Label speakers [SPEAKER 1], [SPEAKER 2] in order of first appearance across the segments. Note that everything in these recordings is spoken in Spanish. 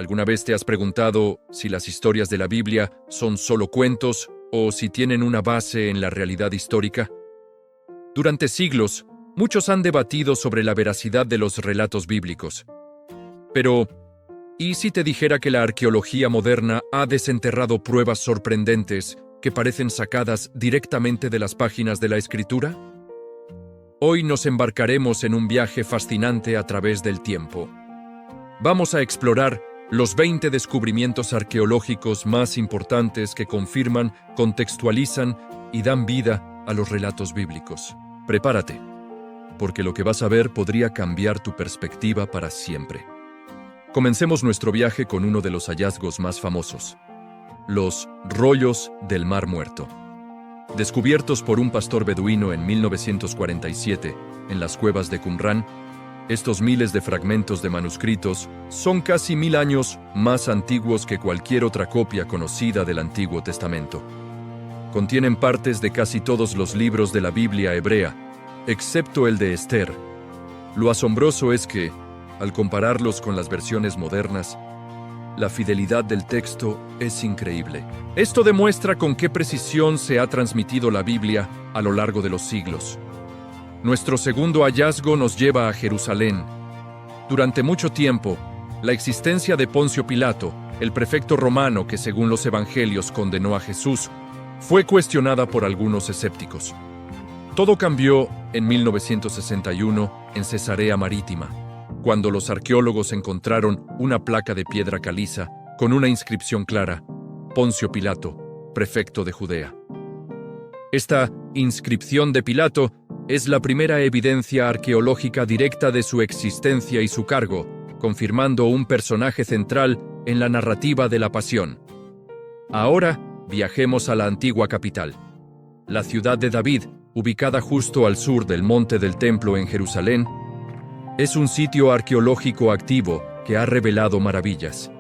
[SPEAKER 1] ¿Alguna vez te has preguntado si las historias de la Biblia son solo cuentos o si tienen una base en la realidad histórica? Durante siglos, muchos han debatido sobre la veracidad de los relatos bíblicos. Pero, ¿y si te dijera que la arqueología moderna ha desenterrado pruebas sorprendentes que parecen sacadas directamente de las páginas de la Escritura? Hoy nos embarcaremos en un viaje fascinante a través del tiempo. Vamos a explorar los 20 descubrimientos arqueológicos más importantes que confirman, contextualizan y dan vida a los relatos bíblicos. Prepárate, porque lo que vas a ver podría cambiar tu perspectiva para siempre. Comencemos nuestro viaje con uno de los hallazgos más famosos: los rollos del Mar Muerto. Descubiertos por un pastor beduino en 1947 en las cuevas de Qumrán, estos miles de fragmentos de manuscritos son casi 1000 años más antiguos que cualquier otra copia conocida del Antiguo Testamento. Contienen partes de casi todos los libros de la Biblia hebrea, excepto el de Esther. Lo asombroso es que, al compararlos con las versiones modernas, la fidelidad del texto es increíble. Esto demuestra con qué precisión se ha transmitido la Biblia a lo largo de los siglos. Nuestro segundo hallazgo nos lleva a Jerusalén. Durante mucho tiempo, la existencia de Poncio Pilato, el prefecto romano que según los evangelios condenó a Jesús, fue cuestionada por algunos escépticos. Todo cambió en 1961 en Cesarea Marítima, cuando los arqueólogos encontraron una placa de piedra caliza con una inscripción clara: Poncio Pilato, prefecto de Judea. Esta inscripción de Pilato es la primera evidencia arqueológica directa de su existencia y su cargo, confirmando un personaje central en la narrativa de la Pasión. Ahora, viajemos a la antigua capital. La ciudad de David, ubicada justo al sur del Monte del Templo en Jerusalén, es un sitio arqueológico activo que ha revelado maravillas.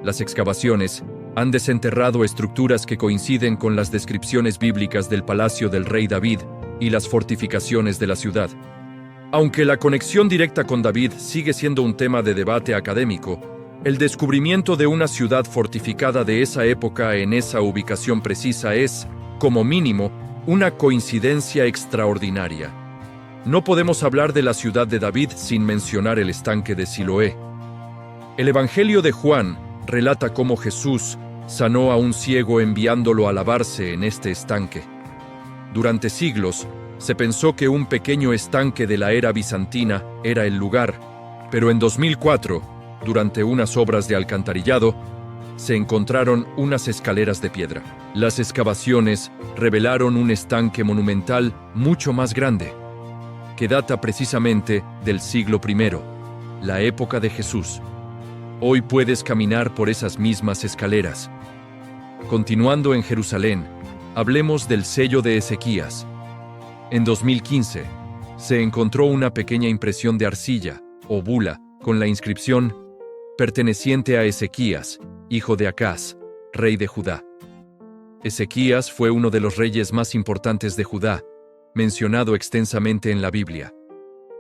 [SPEAKER 1] Las excavaciones han desenterrado estructuras que coinciden con las descripciones bíblicas del palacio del rey David y las fortificaciones de la ciudad. Aunque la conexión directa con David sigue siendo un tema de debate académico, el descubrimiento de una ciudad fortificada de esa época en esa ubicación precisa es, como mínimo, una coincidencia extraordinaria. No podemos hablar de la ciudad de David sin mencionar el estanque de Siloé. El Evangelio de Juan relata cómo Jesús sanó a un ciego enviándolo a lavarse en este estanque. Durante siglos, se pensó que un pequeño estanque de la era bizantina era el lugar, pero en 2004, durante unas obras de alcantarillado, se encontraron unas escaleras de piedra. Las excavaciones revelaron un estanque monumental mucho más grande, que data precisamente del siglo I, la época de Jesús. Hoy puedes caminar por esas mismas escaleras. Continuando en Jerusalén, hablemos del sello de Ezequías. En 2015, se encontró una pequeña impresión de arcilla, o bula, con la inscripción perteneciente a Ezequías, hijo de Acaz, rey de Judá. Ezequías fue uno de los reyes más importantes de Judá, mencionado extensamente en la Biblia.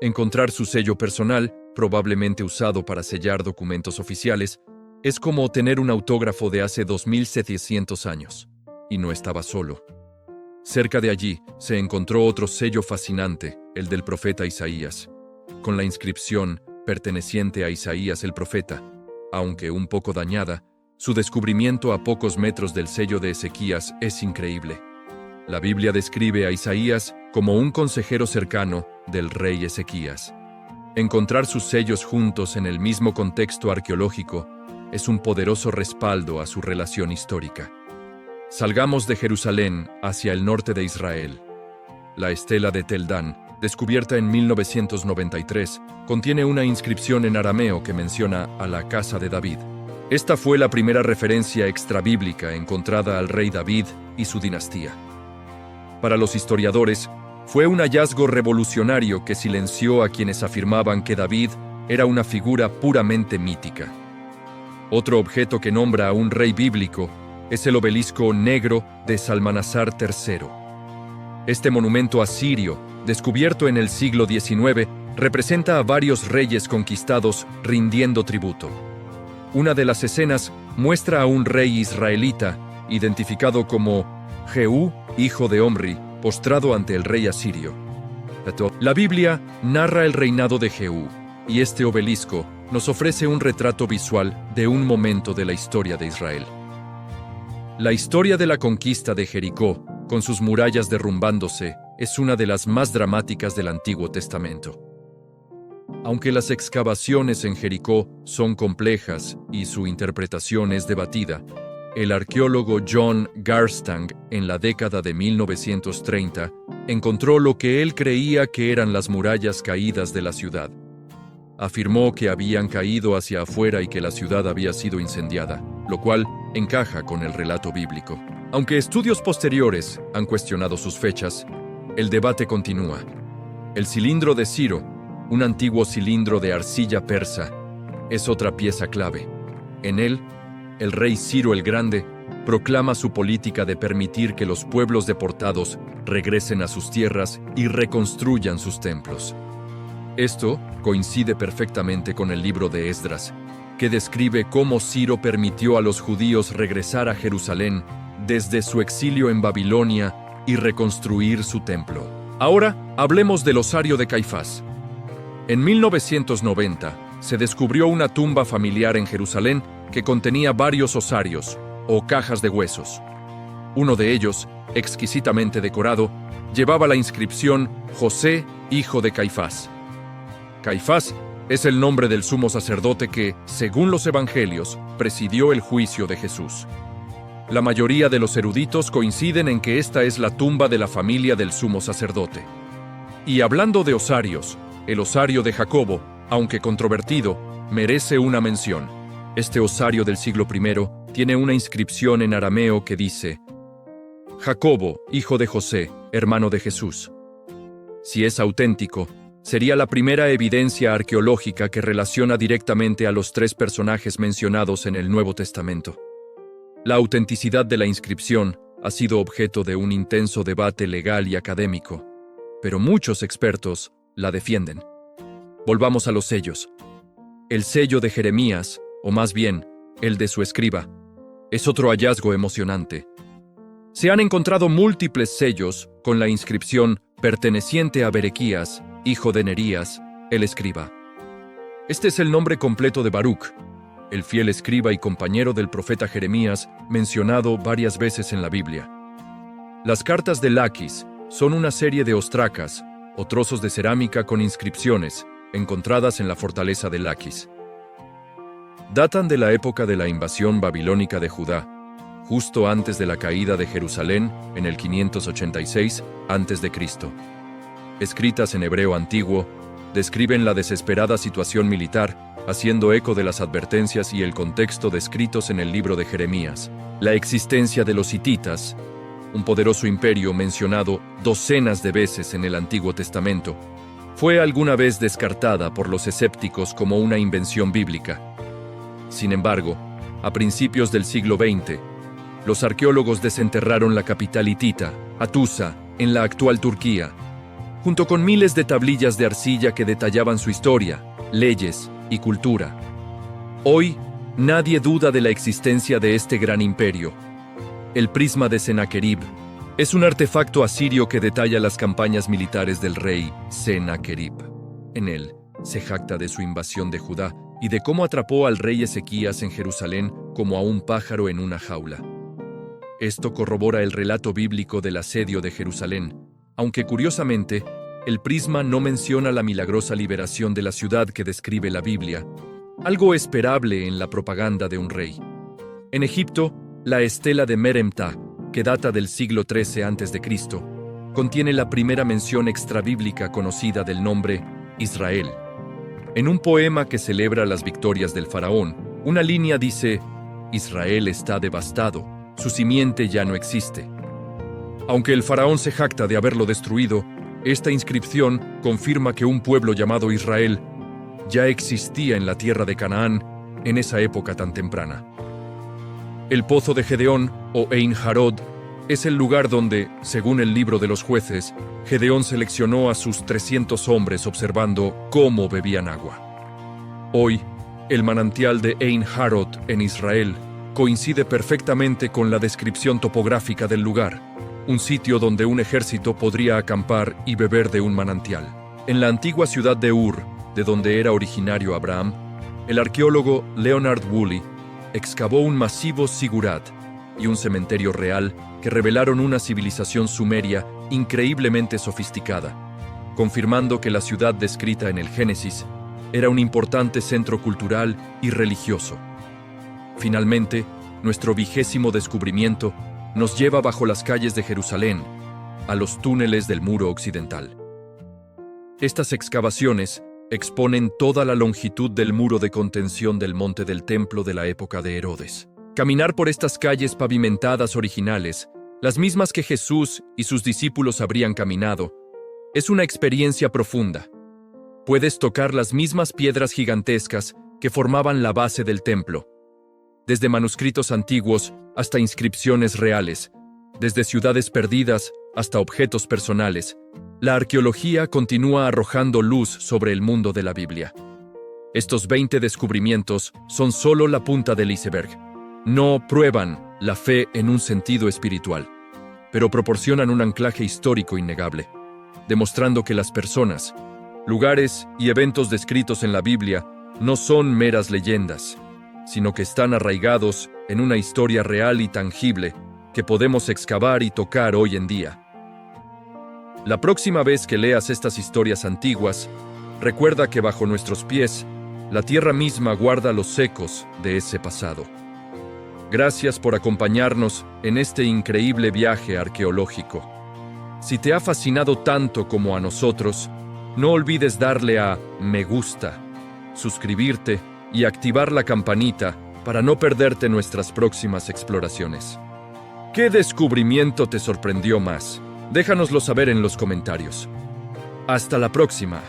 [SPEAKER 1] Encontrar su sello personal, probablemente usado para sellar documentos oficiales, es como tener un autógrafo de hace 2700 años. Y no estaba solo. Cerca de allí se encontró otro sello fascinante, el del profeta Isaías, con la inscripción perteneciente a Isaías el profeta. Aunque un poco dañada, su descubrimiento a pocos metros del sello de Ezequías es increíble. La Biblia describe a Isaías como un consejero cercano del rey Ezequías. Encontrar sus sellos juntos en el mismo contexto arqueológico es un poderoso respaldo a su relación histórica. Salgamos de Jerusalén hacia el norte de Israel. La estela de Tel Dan, descubierta en 1993, contiene una inscripción en arameo que menciona a la casa de David. Esta fue la primera referencia extrabíblica encontrada al rey David y su dinastía. Para los historiadores, fue un hallazgo revolucionario que silenció a quienes afirmaban que David era una figura puramente mítica. Otro objeto que nombra a un rey bíblico es el obelisco negro de Salmanasar III. Este monumento asirio, descubierto en el siglo XIX, representa a varios reyes conquistados rindiendo tributo. Una de las escenas muestra a un rey israelita, identificado como Jehú, hijo de Omri, postrado ante el rey asirio. La Biblia narra el reinado de Jehú, y este obelisco nos ofrece un retrato visual de un momento de la historia de Israel. La historia de la conquista de Jericó, con sus murallas derrumbándose, es una de las más dramáticas del Antiguo Testamento. Aunque las excavaciones en Jericó son complejas y su interpretación es debatida, el arqueólogo John Garstang, en la década de 1930, encontró lo que él creía que eran las murallas caídas de la ciudad. Afirmó que habían caído hacia afuera y que la ciudad había sido incendiada, lo cual encaja con el relato bíblico. Aunque estudios posteriores han cuestionado sus fechas, el debate continúa. El cilindro de Ciro, un antiguo cilindro de arcilla persa, es otra pieza clave. En él, el rey Ciro el Grande proclama su política de permitir que los pueblos deportados regresen a sus tierras y reconstruyan sus templos. Esto coincide perfectamente con el libro de Esdras, que describe cómo Ciro permitió a los judíos regresar a Jerusalén desde su exilio en Babilonia y reconstruir su templo. Ahora, hablemos del osario de Caifás. En 1990, se descubrió una tumba familiar en Jerusalén que contenía varios osarios, o cajas de huesos. Uno de ellos, exquisitamente decorado, llevaba la inscripción José, hijo de Caifás. Caifás es el nombre del sumo sacerdote que, según los evangelios, presidió el juicio de Jesús. La mayoría de los eruditos coinciden en que esta es la tumba de la familia del sumo sacerdote. Y hablando de osarios, el osario de Jacobo, aunque controvertido, merece una mención. Este osario del siglo I tiene una inscripción en arameo que dice: Jacobo, hijo de José, hermano de Jesús. Si es auténtico, sería la primera evidencia arqueológica que relaciona directamente a los tres personajes mencionados en el Nuevo Testamento. La autenticidad de la inscripción ha sido objeto de un intenso debate legal y académico, pero muchos expertos la defienden. Volvamos a los sellos. El sello de Jeremías, o más bien, el de su escriba, es otro hallazgo emocionante. Se han encontrado múltiples sellos con la inscripción perteneciente a Berequías, hijo de Nerías, el escriba. Este es el nombre completo de Baruch, el fiel escriba y compañero del profeta Jeremías, mencionado varias veces en la Biblia. Las cartas de Laquis son una serie de ostracas, o trozos de cerámica con inscripciones, encontradas en la fortaleza de Laquis. Datan de la época de la invasión babilónica de Judá, justo antes de la caída de Jerusalén en el 586 a.C. Escritas en hebreo antiguo, describen la desesperada situación militar, haciendo eco de las advertencias y el contexto descritos en el libro de Jeremías. La existencia de los hititas, un poderoso imperio mencionado docenas de veces en el Antiguo Testamento, fue alguna vez descartada por los escépticos como una invención bíblica. Sin embargo, a principios del siglo XX, los arqueólogos desenterraron la capital hitita, Hattusa, en la actual Turquía, junto con miles de tablillas de arcilla que detallaban su historia, leyes y cultura. Hoy, nadie duda de la existencia de este gran imperio. El prisma de Sennacherib es un artefacto asirio que detalla las campañas militares del rey Sennacherib. En él, se jacta de su invasión de Judá y de cómo atrapó al rey Ezequías en Jerusalén como a un pájaro en una jaula. Esto corrobora el relato bíblico del asedio de Jerusalén, aunque curiosamente, el prisma no menciona la milagrosa liberación de la ciudad que describe la Biblia, algo esperable en la propaganda de un rey. En Egipto, la estela de Meremta, que data del siglo XIII a.C., contiene la primera mención extrabíblica conocida del nombre Israel. En un poema que celebra las victorias del faraón, una línea dice: Israel está devastado, su simiente ya no existe. Aunque el faraón se jacta de haberlo destruido, esta inscripción confirma que un pueblo llamado Israel ya existía en la tierra de Canaán en esa época tan temprana. El pozo de Gedeón, o Ein Harod, es el lugar donde, según el libro de los jueces, Gedeón seleccionó a sus 300 hombres observando cómo bebían agua. Hoy, El manantial de Ein Harod en Israel coincide perfectamente con la descripción topográfica del lugar, un sitio donde un ejército podría acampar y beber de un manantial. En la antigua ciudad de Ur, de donde era originario Abraham, el arqueólogo Leonard Woolley excavó un masivo zigurat y un cementerio real que revelaron una civilización sumeria increíblemente sofisticada, confirmando que la ciudad descrita en el Génesis era un importante centro cultural y religioso. Finalmente, nuestro 20º descubrimiento nos lleva bajo las calles de Jerusalén, a los túneles del muro occidental. Estas excavaciones exponen toda la longitud del muro de contención del monte del templo de la época de Herodes. Caminar por estas calles pavimentadas originales, las mismas que Jesús y sus discípulos habrían caminado, es una experiencia profunda. Puedes tocar las mismas piedras gigantescas que formaban la base del templo, desde manuscritos antiguos hasta inscripciones reales, desde ciudades perdidas hasta objetos personales. La arqueología continúa arrojando luz sobre el mundo de la Biblia. Estos 20 descubrimientos son solo la punta del iceberg. No prueban la fe en un sentido espiritual, pero proporcionan un anclaje histórico innegable, demostrando que las personas, lugares y eventos descritos en la Biblia no son meras leyendas, sino que están arraigados en una historia real y tangible que podemos excavar y tocar hoy en día. La próxima vez que leas estas historias antiguas, recuerda que bajo nuestros pies, la tierra misma guarda los ecos de ese pasado. Gracias por acompañarnos en este increíble viaje arqueológico. Si te ha fascinado tanto como a nosotros, no olvides darle a me gusta, suscribirte y activar la campanita para no perderte nuestras próximas exploraciones. ¿Qué descubrimiento te sorprendió más? Déjanoslo saber en los comentarios. Hasta la próxima.